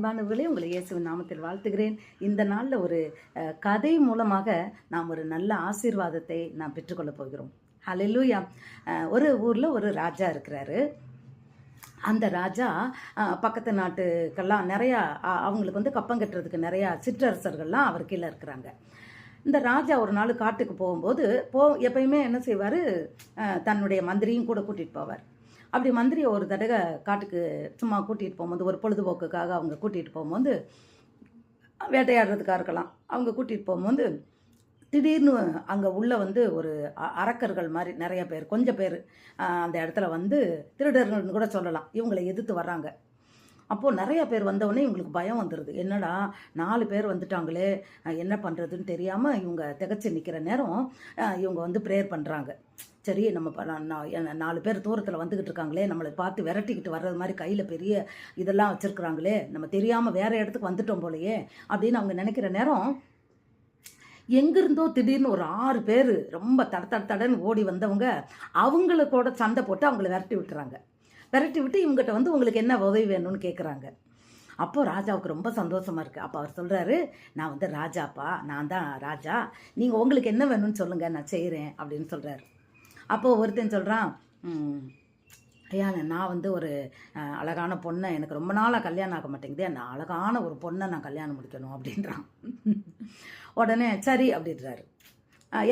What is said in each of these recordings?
அன்பானவர்களே, உங்களை இயேசுவின் நாமத்தில் வாழ்த்துகிறேன். இந்த நாளில் ஒரு கதை மூலமாக நாம் ஒரு நல்ல ஆசீர்வாதத்தை நாம் பெற்றுக்கொள்ளப் போகிறோம். ஹல்லேலூயா. ஒரு ஊரில் ஒரு ராஜா இருக்கிறாரு. அந்த ராஜா பக்கத்து நாட்டுக்கெல்லாம் நிறையா அவங்களுக்கு வந்து கப்பம் கட்டுறதுக்கு நிறையா சிற்றரசர்கள்லாம் அவர் கீழே இருக்கிறாங்க. இந்த ராஜா ஒரு நாள் காட்டுக்கு போகும்போது எப்பயுமே என்ன செய்வார், தன்னுடைய மந்திரியும் கூட கூட்டிகிட்டு போவார். அப்படி மந்திரியை ஒரு தடவை காட்டுக்கு சும்மா கூட்டிகிட்டு போகும்போது, ஒரு பொழுதுபோக்குக்காக அவங்க கூட்டிகிட்டு போகும்போது, வேட்டையாடுறதுக்காக இருக்கலாம், அவங்க கூட்டிகிட்டு போகும்போது திடீர்னு அங்கே உள்ளே வந்து ஒரு அரக்கர்கள் மாதிரி நிறைய பேர், கொஞ்சம் பேர் அந்த இடத்துல வந்து திருடர்கள்னு கூட சொல்லலாம், இவங்களை எதிர்த்து வர்றாங்க. அப்போது நிறைய பேர் வந்தவொடனே இவங்களுக்கு பயம் வந்துடுது. என்னடா 4 பேர் வந்துட்டாங்களே, என்ன பண்ணுறதுன்னு தெரியாமல் இவங்க திகச்சு நிற்கிற நேரம் இவங்க வந்து ப்ரேயர் பண்ணுறாங்க. சரி, நம்ம 4 பேர் தூரத்தில் வந்துக்கிட்டு இருக்காங்களே, நம்மளை பார்த்து விரட்டிக்கிட்டு வர்றது மாதிரி கையில் பெரிய இதெல்லாம் வச்சுருக்குறாங்களே, நம்ம தெரியாமல் வேறு இடத்துக்கு வந்துட்டோம் போலையே அப்படின்னு அவங்க நினைக்கிற நேரம், எங்கிருந்தோ திடீர்னு ஒரு 6 பேர் ரொம்ப தடன்னு ஓடி வந்தவங்க அவங்களோட சண்டை போட்டு அவங்கள விரட்டி விட்டுறாங்க. விரட்டி விட்டு இவங்ககிட்ட வந்து உங்களுக்கு என்ன உதவி வேணும்னு கேட்குறாங்க. அப்போது ராஜாவுக்கு ரொம்ப சந்தோஷமாக இருக்குது. அப்போ அவர் சொல்கிறாரு, நான் வந்து ராஜாப்பா, நான் தான் ராஜா, நீங்கள் உங்களுக்கு என்ன வேணும்னு சொல்லுங்கள், நான் செய்கிறேன் அப்படின்னு சொல்கிறாரு. அப்போது ஒருத்தன் சொல்கிறான், ஐயா, நான் வந்து ஒரு அழகான பொண்ணை, எனக்கு ரொம்ப நாளாக கல்யாணம் ஆக மாட்டேங்குது, நான் அழகான ஒரு பொண்ணை நான் கல்யாணம் முடிக்கணும் அப்படின்றான். உடனே சரி அப்படின்றாரு,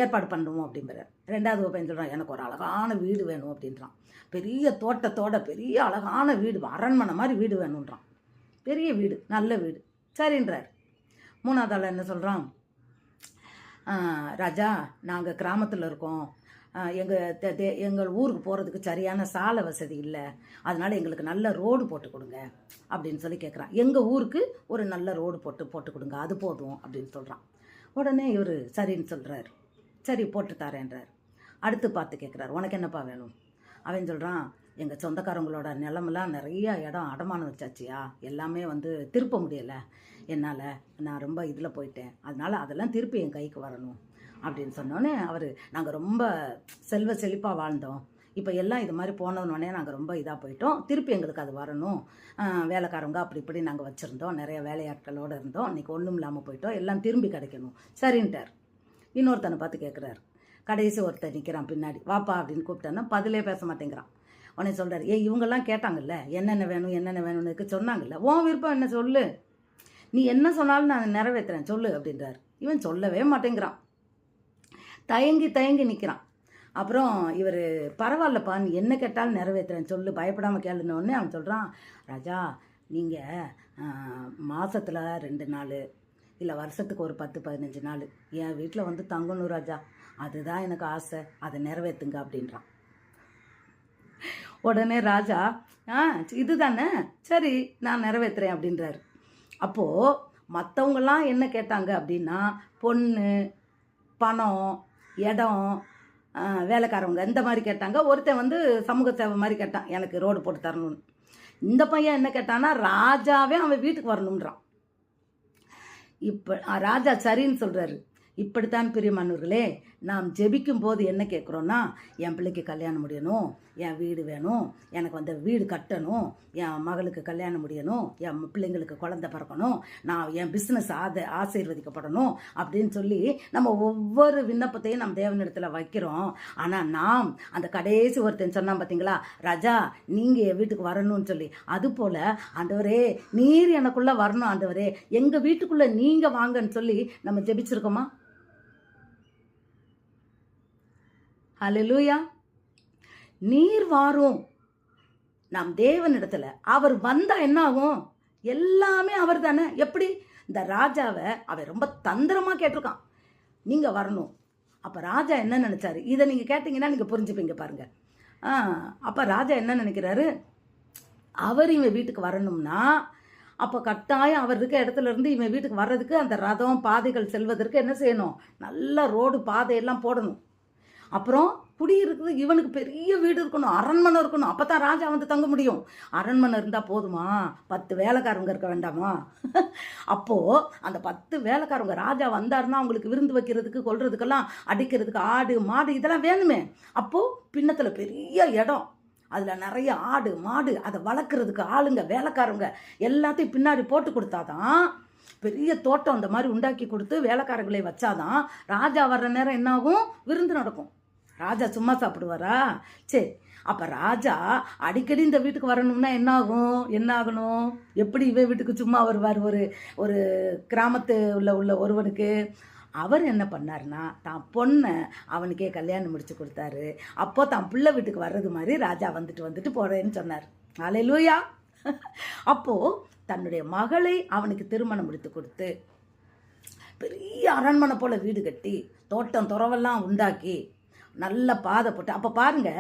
ஏற்பாடு பண்ணுவோம் அப்படிங்கிறார். 2வது பையன் சொல்கிறான், எனக்கு ஒரு அழகான வீடு வேணும் அப்படின்றான். பெரிய தோட்டத்தோட பெரிய அழகான வீடு, அரண்மனை மாதிரி வீடு வேணுன்றான். பெரிய வீடு, நல்ல வீடு, சரின்றார். 3வது ஆள் என்ன சொல்கிறான், ராஜா, நாங்கள் கிராமத்தில் இருக்கோம், எங்கள் ஊருக்கு போகிறதுக்கு சரியான சாலை வசதி இல்லை, அதனால் எங்களுக்கு நல்ல ரோடு போட்டு கொடுங்க அப்படின்னு சொல்லி கேட்குறான். எங்கள் ஊருக்கு ஒரு நல்ல ரோடு போட்டு கொடுங்க, அது போதும் அப்படின்னு சொல்கிறான். உடனே இவர் சரின்னு சொல்கிறார். சரி, போட்டு தரேன்றார். அடுத்து பார்த்து கேட்குறாரு, உனக்கு என்னப்பா வேணும்? அவன் சொல்கிறான், எங்கள் சொந்தக்காரங்களோட நிலமெல்லாம் நிறைய இடம் அடமானம் வச்சாச்சியா, எல்லாமே வந்து திருப்ப முடியலை என்னால், நான் ரொம்ப இதில் போயிட்டேன், அதனால் அதெல்லாம் திருப்பி என் கைக்கு வரணும் அப்படின்னு சொன்னோன்னே அவர், நாங்கள் ரொம்ப செல்வ செழிப்பாக வாழ்ந்தோம், இப்போ எல்லாம் இது மாதிரி போனோன்னே நாங்கள் ரொம்ப இதாக போயிட்டோம், திருப்பி எங்களுக்கு அது வரணும், வேலைக்காரங்க அப்படி இப்படி நாங்கள் வச்சுருந்தோம், நிறைய வேலையாட்களோடு இருந்தோம், இன்றைக்கி ஒன்றும் இல்லாமல் போயிட்டோம், எல்லாம் திரும்பி கிடைக்கணும் சரின்ட்டார். இன்னொருத்தனை பார்த்து கேட்குறாரு. கடைசி ஒருத்தர் நிற்கிறான் பின்னாடி, வாப்பா அப்படின்னு கூப்பிட்டேன்னா பதிலே பேச மாட்டேங்கிறான். உடனே சொல்கிறார், இவங்கெல்லாம் கேட்டாங்கல்ல என்னென்ன வேணும்னு சொன்னாங்கல்ல, உன் விருப்பம் என்ன சொல்லு, நீ என்ன சொன்னாலும் நான் நிறைவேற்றுறேன் சொல்லு அப்படின்றார். இவன் சொல்லவே மாட்டேங்கிறான், தயங்கி நிற்கிறான். அப்புறம் இவர், பரவாயில்லப்பா, நீ என்ன கேட்டாலும் நிறைவேற்றுறேன் சொல்லு, பயப்படாமல் கேளுன்னொடனே அவன் சொல்கிறான், ராஜா, நீங்கள் மாதத்தில் 2 நாள் இல்லை வருஷத்துக்கு ஒரு 10-15 நாள் என் வீட்டில் வந்து தங்கணும் ராஜா, அதுதான் எனக்கு ஆசை, அதை நிறைவேற்றுங்க அப்படின்றான். உடனே ராஜா, இது தானே, சரி நான் நிறைவேற்றுறேன் அப்படின்றாரு. அப்போது மற்றவங்களாம் என்ன கேட்டாங்க அப்படின்னா, பொண்ணு, பணம், இடம், வேலைக்காரவங்க இந்த மாதிரி கேட்டாங்க. ஒருத்தன் வந்து சமூக சேவை மாதிரி கேட்டான், எனக்கு ரோடு போட்டு தரணும்னு. இந்த பையன் என்ன கேட்டான்னா, ராஜாவே அவன் வீட்டுக்கு வரணுன்றான். இப்போ ராஜா சரின்னு சொல்கிறாரு. இப்படித்தான் பிரியமானவர்களே, நாம் ஜெபிக்கும் போது என்ன கேட்குறோன்னா, என் பிள்ளைக்கு கல்யாணம் முடியணும், என் வீடு வேணும், எனக்கு வந்து வீடு கட்டணும், என் மகளுக்கு கல்யாணம் முடியணும், என் பிள்ளைங்களுக்கு குழந்தை பிறக்கணும், நான் என் பிஸ்னஸ் ஆசீர்வதிக்கப்படணும் அப்படின்னு சொல்லி நம்ம ஒவ்வொரு விண்ணப்பத்தையும் நம்ம தேவனிடத்தில் வைக்கிறோம். ஆனால் நாம் அந்த கடைசி ஒருத்தன் சொன்னான் பார்த்தீங்களா, ராஜா நீங்கள் என் வீட்டுக்கு வரணும்னு சொல்லி, அதுபோல் ஆண்டவரே நீர் எனக்குள்ளே வரணும், ஆண்டவரே எங்கள் வீட்டுக்குள்ளே நீங்கள் வாங்கன்னு சொல்லி நம்ம ஜெபிச்சிருக்கோமா? ஹல்லேலூயா. நீர் வாரும் நாம் தேவனிடத்துல, அவர் வந்தா என்ன ஆகும்? எல்லாமே அவர் தானே. எப்படி? இந்த ராஜாவை அவன் ரொம்ப தந்திரமா கேட்டிருக்கான், நீங்க வரணும். அப்ப ராஜா என்ன நினைச்சாரு, இதை நீங்க கேட்டீங்கன்னா நீங்க புரிஞ்சுப்பீங்க பாருங்க. அப்ப ராஜா என்ன நினைக்கிறாரு, அவர் இவன் வீட்டுக்கு வரணும்னா அப்போ கட்டாயம் அவர் இருக்க இடத்துல இருந்து இவன் வீட்டுக்கு வர்றதுக்கு அந்த ரதம் பாதைகள் செல்வதற்கு என்ன செய்யணும், நல்ல ரோடு பாதையெல்லாம் போடணும். அப்புறம் குடியிருக்கிறது இவனுக்கு பெரிய வீடு இருக்கணும், அரண்மனை இருக்கணும், அப்போ தான் ராஜா வந்து தங்க முடியும். அரண்மனை இருந்தால் போதுமா? 10 வேலைக்காரங்க இருக்க வேண்டாமா? அப்போது அந்த 10 வேலைக்காரங்க ராஜா வந்தாருன்னா அவங்களுக்கு விருந்து வைக்கிறதுக்கு, கொள்றதுக்கெல்லாம், அடிக்கிறதுக்கு ஆடு மாடு இதெல்லாம் வேணுமே. அப்போது பின்னத்தில் பெரிய இடம், அதில் நிறைய ஆடு மாடு, அதை வளர்க்குறதுக்கு ஆளுங்க வேலைக்காரங்க எல்லாத்தையும் பின்னாடி போட்டு கொடுத்தாதான், பெரிய தோட்டம் அந்த மாதிரி உண்டாக்கி கொடுத்து வேலைக்காரர்களை வச்சாதான் ராஜா வர்ற நேரம் என்னாகும், விருந்து நடக்கும். ராஜா சும்மா சாப்பிடுவாரா? சரி, அப்போ ராஜா அடிக்கடி இந்த வீட்டுக்கு வரணும்னா என்ன ஆகணும்? எப்படி இவன் வீட்டுக்கு சும்மா வருவார்? ஒரு கிராமத்து உள்ள ஒருவனுக்கு அவர் என்ன பண்ணார்னா, தான் பொண்ணை அவனுக்கே கல்யாணம் முடிச்சு கொடுத்தாரு. அப்போ தான் பிள்ளை வீட்டுக்கு வர்றது மாதிரி ராஜா வந்துட்டு போகிறேன்னு சொன்னார். அல்லேலூயா. அப்போது தன்னுடைய மகளை அவனுக்கு திருமணம் முடித்து கொடுத்து பெரிய அரண்மனை போல் வீடு கட்டி தோட்டம் துறவெல்லாம் உண்டாக்கி நல்ல பாதை போட்டு, அப்போ பாருங்க,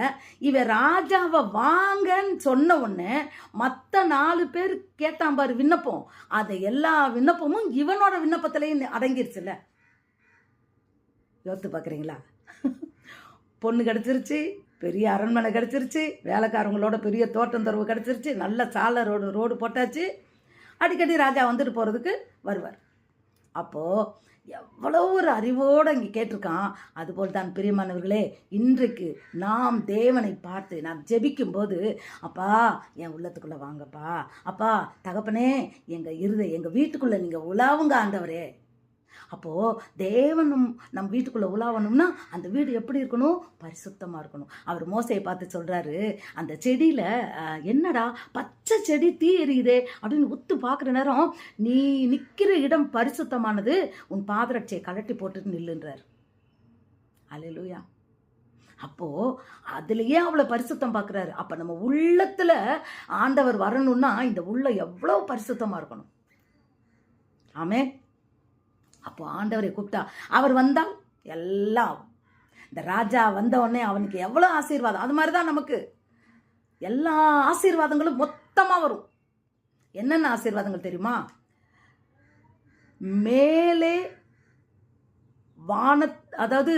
இவன் ராஜாவை வாங்கன்னு சொன்ன உடனே மற்ற 4 பேர் கேட்டான் பாரு விண்ணப்பம், அதை எல்லா விண்ணப்பமும் இவனோட விண்ணப்பத்திலையும் அடங்கிருச்சுல்ல. யோசித்து பார்க்குறீங்களா? பொண்ணு கிடச்சிருச்சு, பெரிய அரண்மனை கிடச்சிருச்சு, வேலைக்காரங்களோட பெரிய தோட்டம் துறவு கிடச்சிருச்சு, நல்ல சாலை ரோடு போட்டாச்சு, அடிக்கடி ராஜா வந்துட்டு போகிறதுக்கு வருவார். அப்போது எவ்வளோ ஒரு அறிவோடு இங்கே கேட்டிருக்கான். அதுபோல் தான் பிரியமானவர்களே, இன்றைக்கு நாம் தேவனை பார்த்து நாம் ஜெபிக்கும்போது, அப்பா என் உள்ளத்துக்குள்ளே வாங்கப்பா, அப்பா தகப்பனே எங்கள் வீட்டுக்குள்ளே நீங்கள் உலாவுங்க ஆண்டவரே. அப்போது தேவன் நம் வீட்டுக்குள்ளே உலாவணும்னா அந்த வீடு எப்படி இருக்கணும்? பரிசுத்தமாக இருக்கணும். அவர் மோசையை பார்த்து சொல்கிறாரு, அந்த செடியில் என்னடா பச்சை செடி தீ எரியுதே அப்படின்னு உத்து பார்க்குற நேரம், நீ நிற்கிற இடம் பரிசுத்தமானது, உன் பாதரட்சியை கழட்டி போட்டுட்டு நில்லுன்றார். அல்லேலூயா. அப்போது அதுலேயே அவ்வளோ பரிசுத்தம் பார்க்குறாரு. அப்போ நம்ம உள்ளத்தில் ஆண்டவர் வரணும்னா இந்த உள்ளம் எவ்வளோ பரிசுத்தமாக இருக்கணும். ஆமே. அப்போ ஆண்டவரை கூப்பிட்டா அவர் வந்தால் எல்லாம், இந்த ராஜா வந்த உடனே அவனுக்கு எவ்வளோ ஆசீர்வாதம். அது மாதிரி தான் நமக்கு எல்லா ஆசீர்வாதங்களும் மொத்தமாக வரும். என்னென்ன ஆசீர்வாதங்கள் தெரியுமா? மேலே அதாவது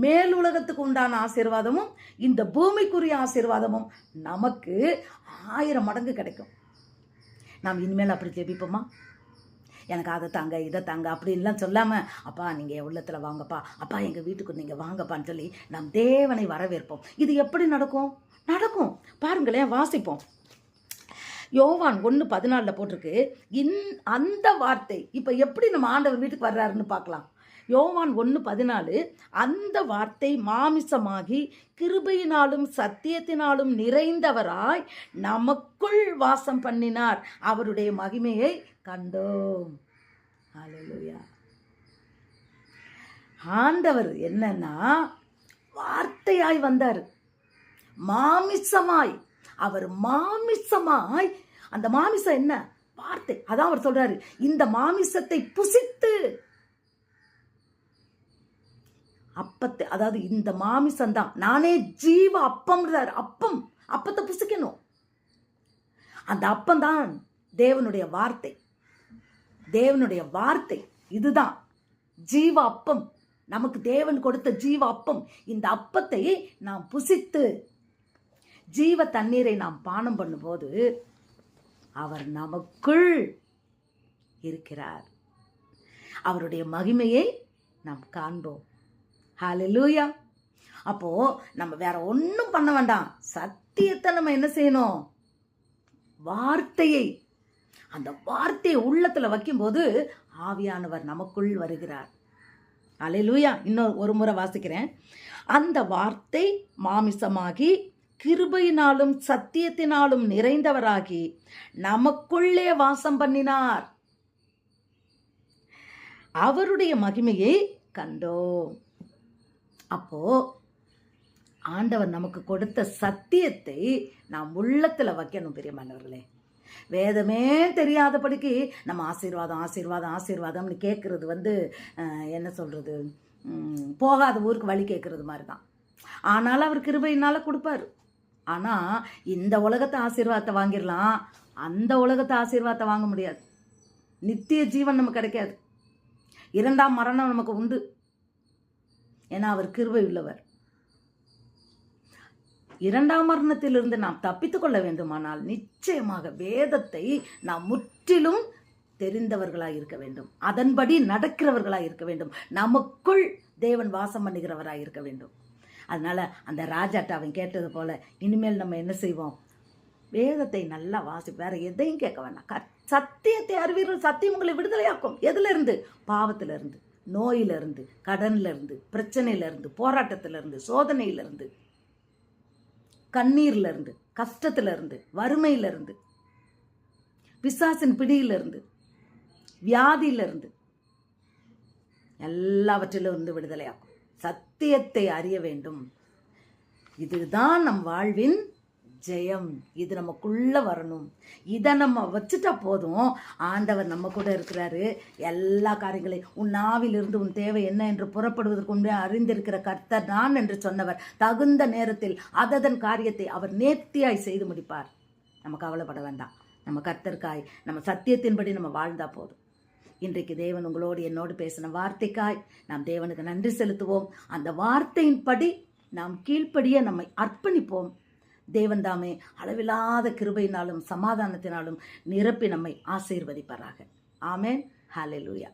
மேலுலகத்துக்கு உண்டான ஆசீர்வாதமும் இந்த பூமிக்குரிய ஆசீர்வாதமும் நமக்கு 1000 மடங்கு கிடைக்கும். நாம் இனிமேல் அப்படி ஜெபிப்போமா? எனக்கு அதை தாங்க இதை தாங்க அப்படின்லாம் சொல்லாமல், அப்பா நீங்கள் என் உள்ளத்தில் வாங்கப்பா, அப்பா எங்கள் வீட்டுக்கு நீங்கள் வாங்கப்பான்னு சொல்லி நாம் தேவனை வரவேற்போம். இது எப்படி நடக்கும் பாருங்களேன், வாசிப்போம். யோவான் 1:14 போட்டிருக்கு. அந்த வார்த்தை இப்போ எப்படி நம்ம ஆண்டவர் வீட்டுக்கு வர்றாருன்னு பார்க்கலாம். யோவான் 1:14, அந்த வார்த்தை மாமிசமாகி கிருபையினாலும் சத்தியத்தினாலும் நிறைந்தவராய் நமக்குள் வாசம் பண்ணினார், அவருடைய மகிமையை கண்டோம். அல்லேலூயா. ஆண்டவர் என்னன்னா வார்த்தையாய் வந்தார், மாமிசமாய். அவர் மாமிசமாய், அந்த மாமிசம் என்ன? வார்த்தை. அதான் அவர் சொல்றாரு, இந்த மாமிசத்தை புசித்து அப்பத்தை, அதாவது இந்த மாமிசம் தான் நானே ஜீவ அப்பம்ன்றார். அப்பத்தை புசிக்கணும். அந்த அப்பந்தான் தேவனுடைய வார்த்தை. தேவனுடைய வார்த்தை இதுதான் ஜீவ அப்பம். நமக்கு தேவன் கொடுத்த ஜீவ அப்பம். இந்த அப்பத்தை நாம் புசித்து ஜீவ தண்ணீரை நாம் பானம் பண்ணும்போது அவர் நமக்குள் இருக்கிறார். அவருடைய மகிமையை நாம் காண்போம். ஹல்லேலூயா. அப்போ நம்ம வேற ஒன்றும் பண்ண வேண்டாம். சத்தியத்தை நம்ம என்ன செய்யணும்? வார்த்தையை, அந்த வார்த்தையை உள்ளத்துல வைக்கும்போது ஆவியானவர் நமக்குள் வருகிறார். ஹல்லேலூயா. இன்னும் ஒரு முறை வாசிக்கிறேன். அந்த வார்த்தை மாமிசமாகி கிருபையினாலும் சத்தியத்தினாலும் நிறைந்தவராகி நமக்குள்ளே வாசம் பண்ணினார், அவருடைய மகிமையை கண்டோம். அப்போ ஆண்டவர் நமக்கு கொடுத்த சத்தியத்தை நாம் உள்ளத்துல வைக்கணும். பிரியமானவர்களே, வேதமே தெரியாதபடிக்கு நம்ம ஆசீர்வாதம் ஆசீர்வாதம் ஆசீர்வாதம்னு கேட்குறது என்ன சொல்கிறது, போகாத ஊருக்கு வழி கேட்குறது மாதிரி தான். ஆனாலும் அவர் கிருபையினால் கொடுப்பார். ஆனால் இந்த உலகத்தை ஆசீர்வாதத்தை வாங்கிடலாம், அந்த உலகத்தை ஆசீர்வாதத்தை வாங்க முடியாது. நித்திய ஜீவன் நமக்கு கிடைக்காது. 2ஆம் மரணம் நமக்கு உண்டு. ஏன்னா அவர் கிருபை உள்ளவர். 2ஆம் மரணத்திலிருந்து நாம் தப்பித்து கொள்ள வேண்டுமானால் நிச்சயமாக வேதத்தை நாம் முற்றிலும் தெரிந்தவர்களாக இருக்க வேண்டும், அதன்படி நடக்கிறவர்களாக இருக்க வேண்டும், நமக்குள் தேவன் வாசம் பண்ணுகிறவராக இருக்க வேண்டும். அதனால் அந்த ராஜாட்ட அவன் கேட்டது போல் இனிமேல் நம்ம என்ன செய்வோம், வேதத்தை நல்லா வேறு எதையும் கேட்க வேண்டாம். சத்தியத்தை அறிவீர்கள், சத்தியம் உங்களை விடுதலையாக்கும். எதுலேருந்து? பாவத்திலிருந்து, நோயிலிருந்து, கடன்லேருந்து, பிரச்சனையிலேருந்து, போராட்டத்திலிருந்து, சோதனையிலிருந்து, கண்ணீர்லேருந்து, கஷ்டத்திலிருந்து, வறுமையிலிருந்து, பிசாசின் பிடியிலிருந்து, வியாதியிலிருந்து, எல்லாவற்றிலிருந்து விடுதலையாக்கும். சத்தியத்தை அறிய வேண்டும். இதுதான் நம் வாழ்வின் ஜெயம். இது நமக்குள்ள வரணும். இதை நம்ம வச்சுட்டா போதும், ஆண்டவர் நம்ம கூட இருக்கிறாரு. எல்லா காரியங்களையும் உன் நாவிலிருந்து உன் தேவை என்ன என்று புறப்படுவதற்கு முன்பே அறிந்திருக்கிற கர்த்தர் நான் என்று சொன்னவர் தகுந்த நேரத்தில் அதன் காரியத்தை அவர் நேர்த்தியாய் செய்து முடிப்பார். நம்ம கவலைப்பட வேண்டாம். நம்ம கர்த்தருக்காய் நம்ம சத்தியத்தின்படி நம்ம வாழ்ந்தா போதும். இன்றைக்கு தேவன் உங்களோடு என்னோடு பேசின வார்த்தைக்காய் நாம் தேவனுக்கு நன்றி செலுத்துவோம். அந்த வார்த்தையின்படி நாம் கீழ்ப்படிய நம்மை அர்ப்பணிப்போம். தேவன் தாமே அளவில்லாத கிருபையினாலும் சமாதானத்தினாலும் நிரப்பி நம்மை ஆசீர்வதிப்பாராக. ஆமென். ஹல்லேலூயா.